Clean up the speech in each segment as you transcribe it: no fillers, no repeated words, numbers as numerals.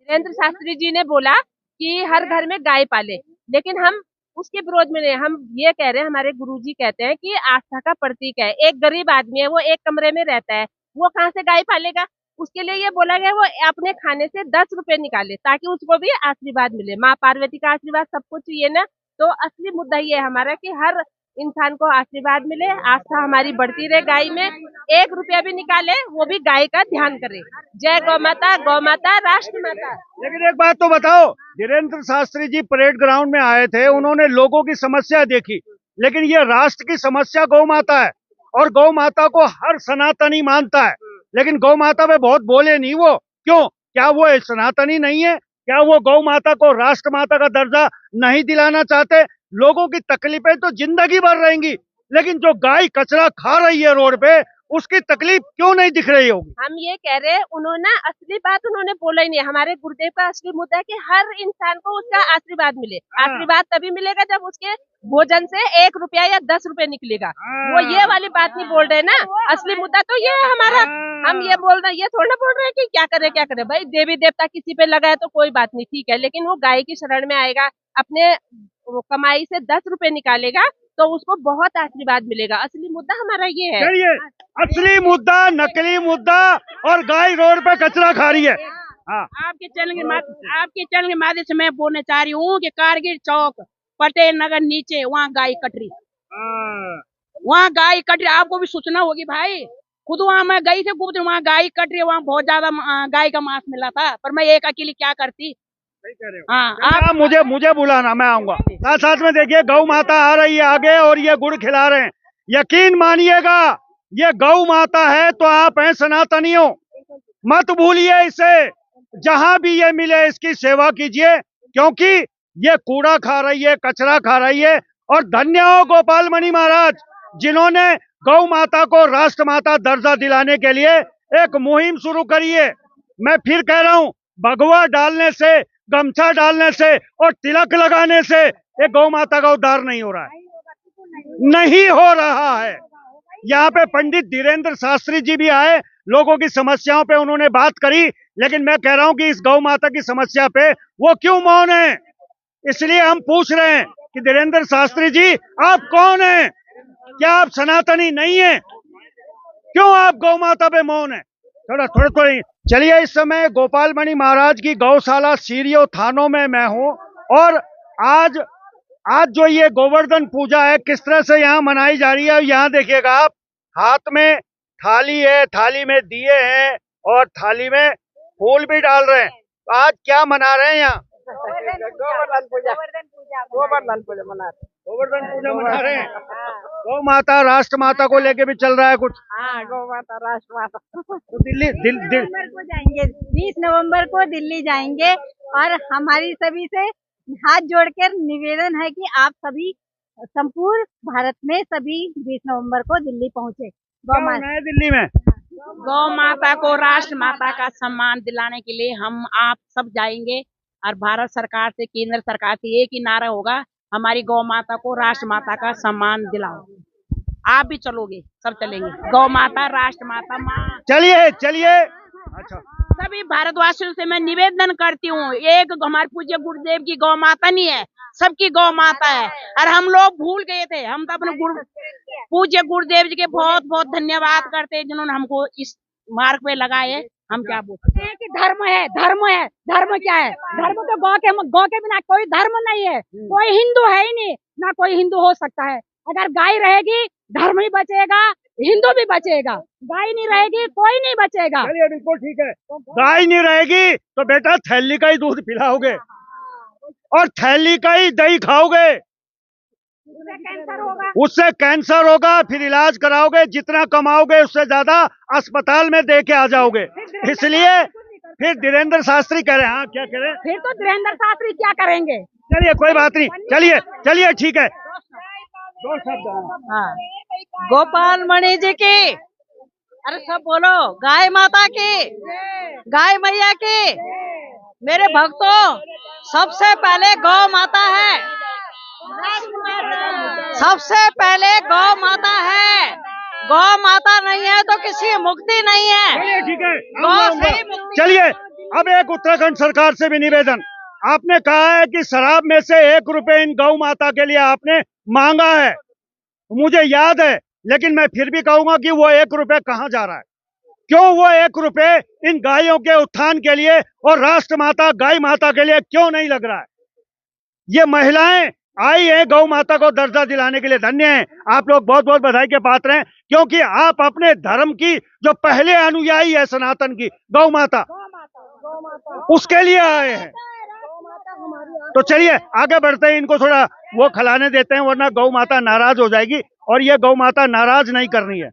वीरेंद्र शास्त्री जी ने बोला कि हर घर में गाय पाले, लेकिन हम उसके विरोध में नहीं। हम ये कह रहे हैं, हमारे गुरुजी कहते हैं कि आस्था का प्रतीक है। एक गरीब आदमी है, वो एक कमरे में रहता है, वो कहाँ से गाय पालेगा? उसके लिए ये बोला गया वो अपने खाने से 10 रुपए निकाले ताकि उसको भी आशीर्वाद मिले। माँ पार्वती का आशीर्वाद सबको चाहिए ना। तो असली मुद्दा ये है हमारा कि हर इंसान को आशीर्वाद मिले, आस्था हमारी बढ़ती रहे गाय में। 1 रुपया भी निकाले वो भी गाय का ध्यान करे। जय गौ माता, गौ माता राष्ट्र माता। लेकिन एक बात तो बताओ, धीरेन्द्र शास्त्री जी परेड ग्राउंड में आए थे, उन्होंने लोगों की समस्या देखी, लेकिन ये राष्ट्र की समस्या गौ माता है और गौ माता को हर सनातनी मानता है, लेकिन गौ माता पे बहुत बोले नहीं वो। क्यों? क्या वो सनातनी नहीं है? क्या वो गौ माता को राष्ट्र माता का दर्जा नहीं दिलाना चाहते? लोगों की तकलीफें तो जिंदगी भर रहेंगी, लेकिन जो गाय कचरा खा रही है रोड पे, उसकी तकलीफ क्यों नहीं दिख रही होगी? हम ये कह रहे हैं, उन्होंने असली बात उन्होंने बोला ही नहीं। हमारे गुरुदेव का असली मुद्दा है कि हर इंसान को उसका आशीर्वाद मिले। आशीर्वाद तभी मिलेगा जब उसके भोजन से 1 रुपया या 10 रुपए निकलेगा। वो ये वाली बात नहीं बोल रहे ना। असली मुद्दा तो ये है हमारा। हम ये बोल रहे हैं, ये थोड़ा बोल रहे हैं कि क्या करे क्या करे। भाई देवी देवता किसी पे लगा है तो कोई बात नहीं, ठीक है, लेकिन वो गाय की शरण में आएगा, अपने कमाई से 10 रुपए निकालेगा तो उसको बहुत आशीर्वाद मिलेगा। असली मुद्दा हमारा ये है। चलिए, असली मुद्दा नकली मुद्दा और गाय रोड पे कचरा खा रही है। हाँ, आपके चैनल के माध्यम से मैं बोलना चाह रही हूँ कि कारगिल चौक पटेल नगर नीचे वहाँ गाय कट रही, वहाँ गाय कट रही। आपको भी सूचना होगी भाई। खुद वहाँ मैं गई थी गुप्त, वहाँ गाय कट रही है, वहाँ बहुत ज्यादा गाय का मांस मिला था, पर मैं एक अकेली क्या करती। हाँ, आप मुझे बुलाना, मैं आऊंगा। साथ साथ में देखिए, गौ माता आ रही है आगे और ये गुड़ खिला रहे हैं। यकीन मानिएगा, ये गौ माता है तो आप हैं सनातनियों, मत भूलिए इसे। जहां भी ये मिले इसकी सेवा कीजिए, क्योंकि ये कूड़ा खा रही है, कचरा खा रही है। और धन्य हो गोपाल मणि महाराज, जिन्होंने गौ माता को राष्ट्र माता दर्जा दिलाने के लिए एक मुहिम शुरू करी है। मैं फिर कह रहा हूं, भगवा डालने से, गमछा डालने से और तिलक लगाने से ये गौ माता का उद्धार नहीं हो रहा है, नहीं हो रहा है। यहाँ पे पंडित धीरेन्द्र शास्त्री जी भी आए, लोगों की समस्याओं पे उन्होंने बात करी, लेकिन मैं कह रहा हूं कि इस गौ माता की समस्या पे वो क्यों मौन है? इसलिए हम पूछ रहे हैं कि धीरेन्द्र शास्त्री जी, आप कौन हैं? क्या आप सनातनी नहीं है? क्यों आप गौ माता पे मौन है? थोड़ा चलिए, इस समय गोपाल मणि महाराज की गौशाला सीरियो थानों में मैं हूं और आज आज जो ये गोवर्धन पूजा है किस तरह से यहाँ मनाई जा रही है, यहाँ देखिएगा आप, हाथ में थाली है, थाली में दिए हैं और थाली में फूल भी डाल रहे हैं। तो आज क्या मना रहे हैं यहाँ? गोवर्धन पूजा मना रहे हैं। गौ माता राष्ट्र माता को लेके भी चल रहा है कुछ। हाँ, गौ माता राष्ट्र माता। तो दिल्ली को जाएंगे, 20 नवंबर को दिल्ली जाएंगे और हमारी सभी से हाथ जोड़कर निवेदन है कि आप सभी संपूर्ण भारत में सभी 20 नवंबर को दिल्ली पहुंचे। दिल्ली में गौ माता को राष्ट्र माता का सम्मान दिलाने के लिए हम आप सब जाएंगे और भारत सरकार से, केंद्र सरकार से एक ही नारा होगा, हमारी गौ माता को राष्ट्र माता का सम्मान दिलाओ। आप भी चलोगे? सब चलेंगे। गौ माता राष्ट्र माता माँ। चलिए। अच्छा, सभी भारतवासियों से मैं निवेदन करती हूँ, एक हमारे पूज्य गुरुदेव की गौ माता नहीं है, सबकी गौ माता है। और हम लोग भूल गए थे, हम तो अपने पूज्य गुरुदेव जी के बहुत बहुत धन्यवाद करते हैं जिन्होंने हमको इस मार्ग पे लगाए। हम क्या बोलते हैं कि धर्म है, धर्म क्या है? धर्म तो गौ के बिना कोई धर्म नहीं है। कोई हिंदू है ही नहीं, ना कोई हिंदू हो सकता है। अगर गाय रहेगी धर्म ही बचेगा, हिंदू भी बचेगा। गाय नहीं रहेगी कोई नहीं बचेगा। चलिए, बिल्कुल ठीक है। गाय नहीं रहेगी तो बेटा थैली का ही दूध पिलाओगे और थैली का ही दही खाओगे, उससे कैंसर होगा, फिर इलाज कराओगे, जितना कमाओगे उससे ज्यादा अस्पताल में दे के आ जाओगे। इसलिए फिर धीरेन्द्र शास्त्री कह रहे हैं। हाँ, क्या कह रहे हैं? फिर तो धीरेन्द्र शास्त्री क्या करेंगे? चलिए, कोई बात नहीं, चलिए ठीक है। दो शब्द। हाँ, गोपाल मणि जी की, अरे सब बोलो, गाय माता की, गाय मैया की। मेरे भक्तों, सबसे पहले गौ माता है, सबसे पहले गौ माता है। गौ माता नहीं है तो किसी मुक्ति नहीं है। चलिए, ठीक है, गौ से ही मुक्ति। चलिए, अब एक उत्तराखंड सरकार से भी निवेदन, आपने कहा है कि शराब में से 1 रुपए इन गौ माता के लिए आपने मांगा है, मुझे याद है, लेकिन मैं फिर भी कहूंगा कि वो 1 रुपए कहाँ जा रहा है? क्यों वो 1 रुपए इन गायों के उत्थान के लिए और राष्ट्र माता गाय माता के लिए क्यों नहीं लग रहा है? ये महिलाएं आई है गौ माता को दर्जा दिलाने के लिए, धन्य है, आप लोग बहुत बहुत बधाई के पात्र हैं, क्योंकि आप अपने धर्म की जो पहले अनुयायी है सनातन की गौ माता, उसके लिए आए हैं। तो चलिए आगे बढ़ते हैं, इनको थोड़ा वो खिलाने देते हैं, वरना गौ माता नाराज हो जाएगी और ये गौ माता नाराज नहीं करनी है।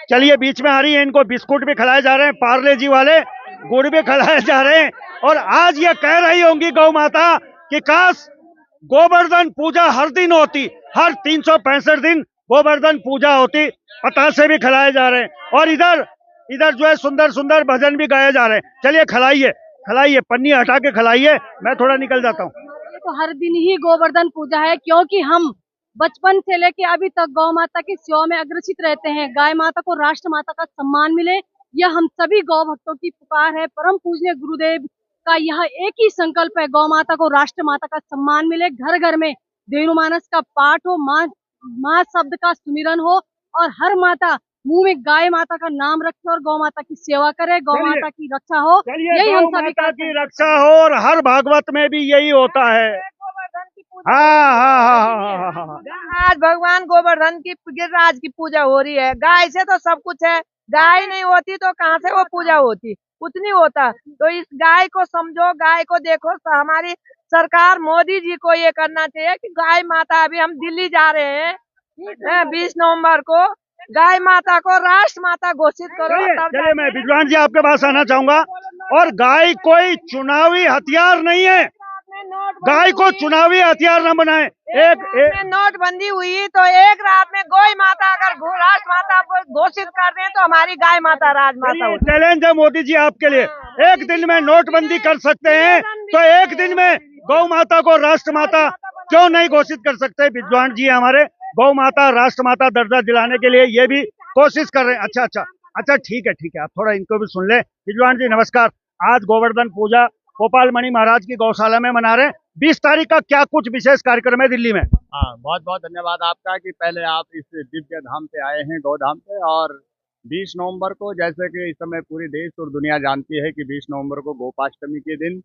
चलिए बीच में आ रही है, इनको बिस्कुट भी खिलाए जा रहे हैं, पार्ले जी वाले गुड़ भी खिलाए जा रहे हैं, और आज ये कह रही होंगी गौ माता कि काश गोवर्धन पूजा हर दिन होती, हर 365 दिन गोवर्धन पूजा होती। पतासे भी खिलाए जा रहे हैं और इधर जो है सुंदर सुंदर भजन भी गाए जा रहे हैं। चलिए खिलाइए, पन्नी हटा के खिलाइए, मैं थोड़ा निकल जाता हूँ। तो हर दिन ही गोवर्धन पूजा है, क्योंकि हम बचपन से लेके अभी तक गौ माता की सेवा में अग्रसित रहते हैं। गाय माता को राष्ट्र माता का सम्मान मिले, यह हम सभी गौ भक्तों की पुकार है। परम पूज्य गुरुदेव का यह एक ही संकल्प है, गौ माता को राष्ट्र माता का सम्मान मिले, घर घर में देवमानस का पाठ हो, माँ शब्द का सुमिरन हो, और हर माता मुंह में गाय माता का नाम रखे और गौ माता की सेवा करे, गौ माता की रक्षा हो, यही हम सभी की रक्षा हो। और हर भागवत में भी यही होता है। हाँ। आज भगवान गोवर्धन की गिरिराज की पूजा हो रही है। गाय से तो सब कुछ है, गाय नहीं होती तो कहाँ से वो पूजा होती, कुछ नहीं होता। तो इस गाय को समझो, गाय को देखो। हमारी सरकार मोदी जी को ये करना चाहिए कि गाय माता, अभी हम दिल्ली जा रहे हैं 20 नवंबर को, गाय माता को राष्ट्र माता घोषित करो। चलिए मैं विद्वान जी आपके पास आना चाहूंगा। और गाय कोई चुनावी हथियार नहीं है, गाय को चुनावी हथियार न बनाए। एक नोटबंदी हुई तो एक रात में गाय माता अगर राष्ट्र माता घोषित कर दें तो हमारी गाय माता राजमाता होगी। चैलेंज है मोदी जी आपके लिए, एक दिन में नोटबंदी कर सकते हैं तो एक दिन में गौ माता को राष्ट्र माता क्यों नहीं घोषित कर सकते? विद्वान जी हमारे गौ माता राष्ट्र माता दर्जा दिलाने के लिए ये भी कोशिश कर रहे हैं। अच्छा ठीक है, आप थोड़ा इनको भी सुन ले। विद्वान जी नमस्कार, आज गोवर्धन पूजा गोपाल मणि महाराज की गौशाला में मना रहे हैं, 20 तारीख का क्या कुछ विशेष कार्यक्रम है दिल्ली में? हाँ, बहुत बहुत धन्यवाद आपका कि पहले आप इस दिव्य धाम पे आए हैं, गौधाम पे। और 20 नवंबर को, जैसे कि इस समय पूरी देश और दुनिया जानती है कि 20 नवंबर को गोपाष्टमी के दिन,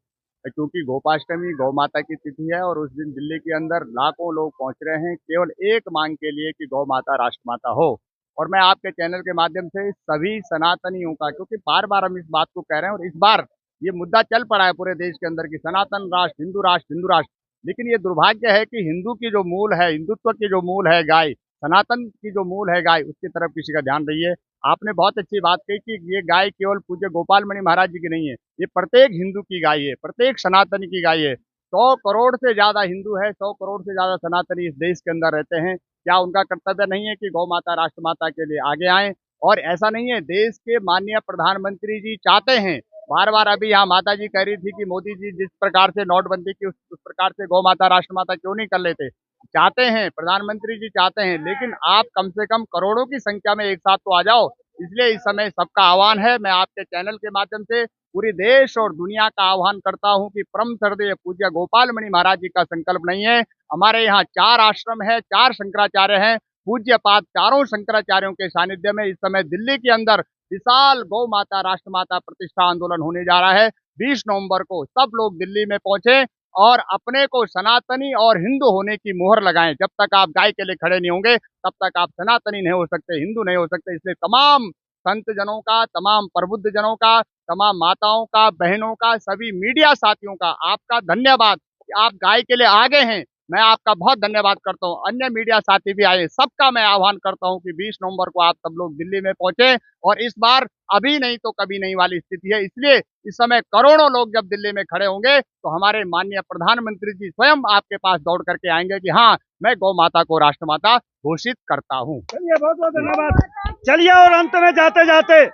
क्योंकि गोपाष्टमी गौ माता की तिथि है, और उस दिन दिल्ली के अंदर लाखों लोग पहुंच रहे हैं केवल एक मांग के लिए कि गौ माता राष्ट्र माता हो। और मैं आपके चैनल के माध्यम से सभी सनातनियों का, क्योंकि बार बार हम इस बात को कह रहे हैं और इस बार ये मुद्दा चल पड़ा है पूरे देश के अंदर कि सनातन राष्ट्र, हिंदू राष्ट्र, हिंदू राष्ट्र। लेकिन ये दुर्भाग्य है कि हिंदू की जो मूल है, हिंदुत्व की जो मूल है गाय, सनातन की जो मूल है गाय, उसकी तरफ किसी का ध्यान नहीं है। आपने बहुत अच्छी बात कही कि ये गाय केवल पूज्य गोपाल मणि महाराज जी की नहीं है, ये प्रत्येक हिंदू की गाय है, प्रत्येक सनातनी की गाय है। 100 करोड़ से ज्यादा हिंदू है, 100 करोड़ से ज्यादा सनातनी इस देश के अंदर रहते हैं। क्या उनका कर्तव्य नहीं है कि गौ माता राष्ट्र माता के लिए आगे आए? और ऐसा नहीं है, देश के माननीय प्रधानमंत्री जी चाहते हैं, बार बार अभी यहाँ माता जी कह रही थी कि मोदी जी जिस प्रकार से नोटबंदी की उस प्रकार से गौ माता राष्ट्र माता क्यों नहीं कर लेते। चाहते हैं, प्रधानमंत्री जी चाहते हैं, लेकिन आप कम से कम करोड़ों की संख्या में एक साथ तो आ जाओ। इसलिए इस समय सबका आह्वान है, मैं आपके चैनल के माध्यम से पूरी देश और दुनिया का आह्वान करता हूं कि परम श्रद्धेय पूज्य गोपाल मणि महाराज जी का संकल्प नहीं है। हमारे यहाँ 4 आश्रम है, 4 शंकराचार्य हैं, पूज्य पाद चारों शंकराचार्यों के सानिध्य में इस समय दिल्ली के अंदर विशाल गौ माता राष्ट्र माता प्रतिष्ठा आंदोलन होने जा रहा है। 20 नवंबर को सब लोग दिल्ली में पहुंचे और अपने को सनातनी और हिंदू होने की मोहर लगाएं। जब तक आप गाय के लिए खड़े नहीं होंगे तब तक आप सनातनी नहीं हो सकते, हिंदू नहीं हो सकते। इसलिए तमाम संत जनों का, तमाम प्रबुद्ध जनों का, तमाम माताओं का, बहनों का, सभी मीडिया साथियों का आपका धन्यवाद कि आप गाय के लिए आगे हैं। मैं आपका बहुत धन्यवाद करता हूं। अन्य मीडिया साथी भी आए, सबका मैं आह्वान करता हूं कि 20 नवंबर को आप सब लोग दिल्ली में पहुंचे। और इस बार अभी नहीं तो कभी नहीं वाली स्थिति है, इसलिए इस समय करोड़ों लोग जब दिल्ली में खड़े होंगे तो हमारे माननीय प्रधानमंत्री जी स्वयं आपके पास दौड़ करके आएंगे कि हाँ, मैं गौ माता को राष्ट्र माता घोषित करता हूँ। चलिए बहुत बहुत धन्यवाद। चलिए और अंत में जाते जाते,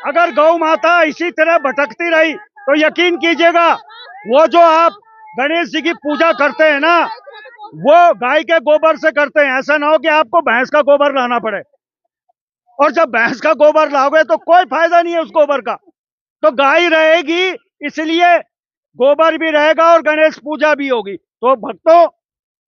अगर गौ माता इसी तरह भटकती रही तो यकीन कीजिएगा वो जो आप गणेश जी की पूजा करते हैं ना, वो गाय के गोबर से करते हैं। ऐसा ना हो कि आपको भैंस का गोबर लाना पड़े, और जब भैंस का गोबर लाओगे तो कोई फायदा नहीं है उस गोबर का। तो गाय रहेगी इसलिए गोबर भी रहेगा और गणेश पूजा भी होगी। तो भक्तों,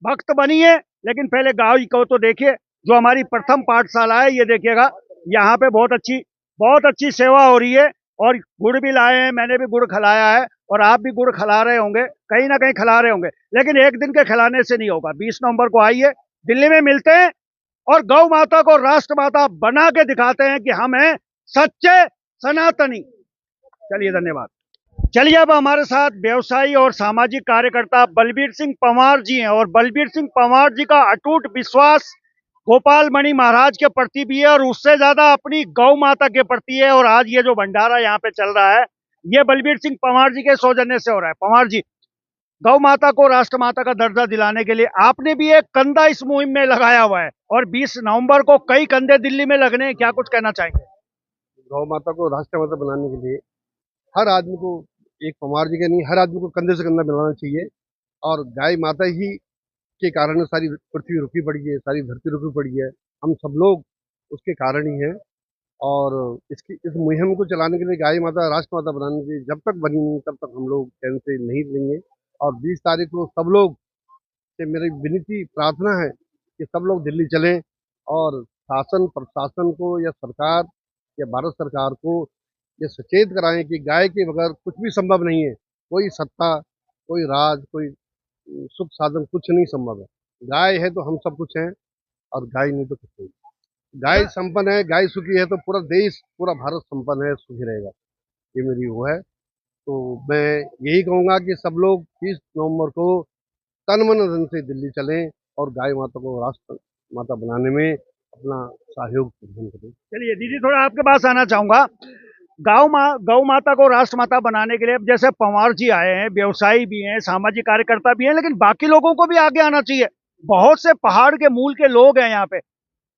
भक्त बनिए, लेकिन पहले गाय को तो देखिए। जो हमारी प्रथम पाठशाला है, ये देखिएगा, यहाँ पे बहुत अच्छी सेवा हो रही है। और गुड़ भी लाए हैं, मैंने भी गुड़ खिलाया है, और आप भी गुड़ खिला रहे होंगे, कहीं ना कहीं खिला रहे होंगे। लेकिन एक दिन के खिलाने से नहीं होगा। 20 नवंबर को आइए, दिल्ली में मिलते हैं और गौ माता को राष्ट्र माता बना के दिखाते हैं कि हम हैं सच्चे सनातनी। चलिए, धन्यवाद। चलिए, अब हमारे साथ व्यवसायी और सामाजिक कार्यकर्ता बलबीर सिंह पंवार जी हैं। और बलबीर सिंह पंवार जी का अटूट विश्वास गोपाल मणि महाराज के प्रति भी है, और उससे ज्यादा अपनी गौ माता के प्रति है। और आज ये जो भंडारा यहाँ पे चल रहा है, ये बलबीर सिंह पंवार जी के सौजन्य से हो रहा है। पंवार जी, गौ माता को राष्ट्र माता का दर्जा दिलाने के लिए आपने भी एक कंधा इस मुहिम में लगाया हुआ है, और 20 नवंबर को कई कंधे दिल्ली में लगने हैं। क्या कुछ कहना चाहेंगे? गौ माता को राष्ट्र माता बनाने के लिए हर आदमी को, एक पंवार जी का नहीं, हर आदमी को कंधे से कंधा मिलाना चाहिए। और गाय माता ही के कारण सारी पृथ्वी रुकी पड़ी है, सारी धरती रुकी पड़ी है। हम सब लोग उसके कारण ही हैं। और इस मुहिम को चलाने के लिए, गाय माता राष्ट्र माता बनाने के लिए जब तक बनी नहीं, तब तक हम लोग चैन से नहीं लेंगे। और 20 तारीख को सब लोग से मेरी विनती प्रार्थना है कि सब लोग दिल्ली चलें और शासन प्रशासन को या सरकार या भारत सरकार को ये सचेत कराएं कि गाय के बगैर कुछ भी संभव नहीं है। कोई सत्ता, कोई राज, कोई सुख साधन कुछ नहीं संभव है। गाय है तो हम सब कुछ हैं, और गाय नहीं तो कुछ नहीं। गाय संपन्न है, गाय सुखी है तो पूरा देश, पूरा भारत संपन्न है, सुखी रहेगा। ये मेरी वो है। तो मैं यही कहूँगा कि सब लोग 30 नवंबर को तन मन धन से दिल्ली चलें और गाय माता को राष्ट्र माता बनाने में अपना सहयोग प्रदान करें। चलिए दीदी, थोड़ा आपके पास आना चाहूंगा। गौ माता को राष्ट्र माता बनाने के लिए अब जैसे पंवार जी आए हैं, व्यवसायी भी हैं, सामाजिक कार्यकर्ता भी हैं, लेकिन बाकी लोगों को भी आगे आना चाहिए। बहुत से पहाड़ के मूल के लोग हैं यहाँ पे,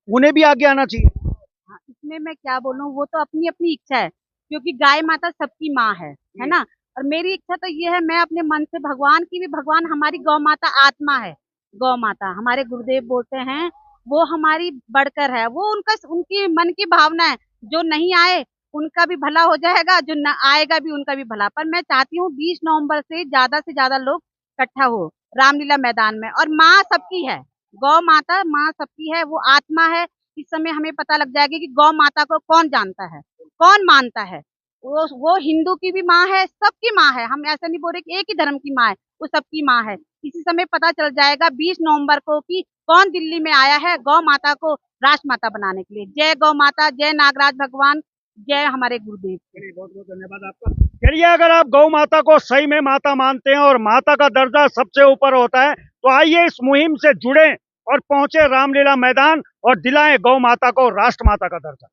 उन्हें भी आगे आना चाहिए। हाँ, इसमें मैं क्या बोलूं, वो तो अपनी अपनी इच्छा है, क्योंकि गाय माता सबकी माँ है ना। और मेरी इच्छा तो ये है, मैं अपने मन से भगवान की भी, भगवान हमारी गौ माता आत्मा है। गौ माता हमारे गुरुदेव बोलते हैं, वो हमारी बढ़कर है। वो उनका, उनकी मन की भावना है। जो नहीं आए उनका भी भला हो जाएगा, जो न आएगा भी उनका भी भला। पर मैं चाहती हूँ 20 नवंबर से ज्यादा लोग इकट्ठा हो रामलीला मैदान में। और माँ सबकी है, गौ माता माँ सबकी है, वो आत्मा है। इस समय हमें पता लग जाएगा कि गौ माता को कौन जानता है, कौन मानता है। वो हिंदू की भी माँ है, सबकी माँ है। हम ऐसा नहीं बोल रहे कि एक ही धर्म की माँ है, वो सबकी माँ है। इसी समय पता चल जाएगा 20 नवंबर को कि कौन दिल्ली में आया है गौ माता को राष्ट्र माता बनाने के लिए। जय गौ माता, जय नागराज भगवान, जय हमारे गुरुदेव। बहुत बहुत धन्यवाद आपका। चलिए, अगर आप गौ माता को सही में माता मानते हैं और माता का दर्जा सबसे ऊपर होता है, तो आइए इस मुहिम से जुड़ें और पहुंचे रामलीला मैदान और दिलाएं गौ माता को राष्ट्र माता का दर्जा।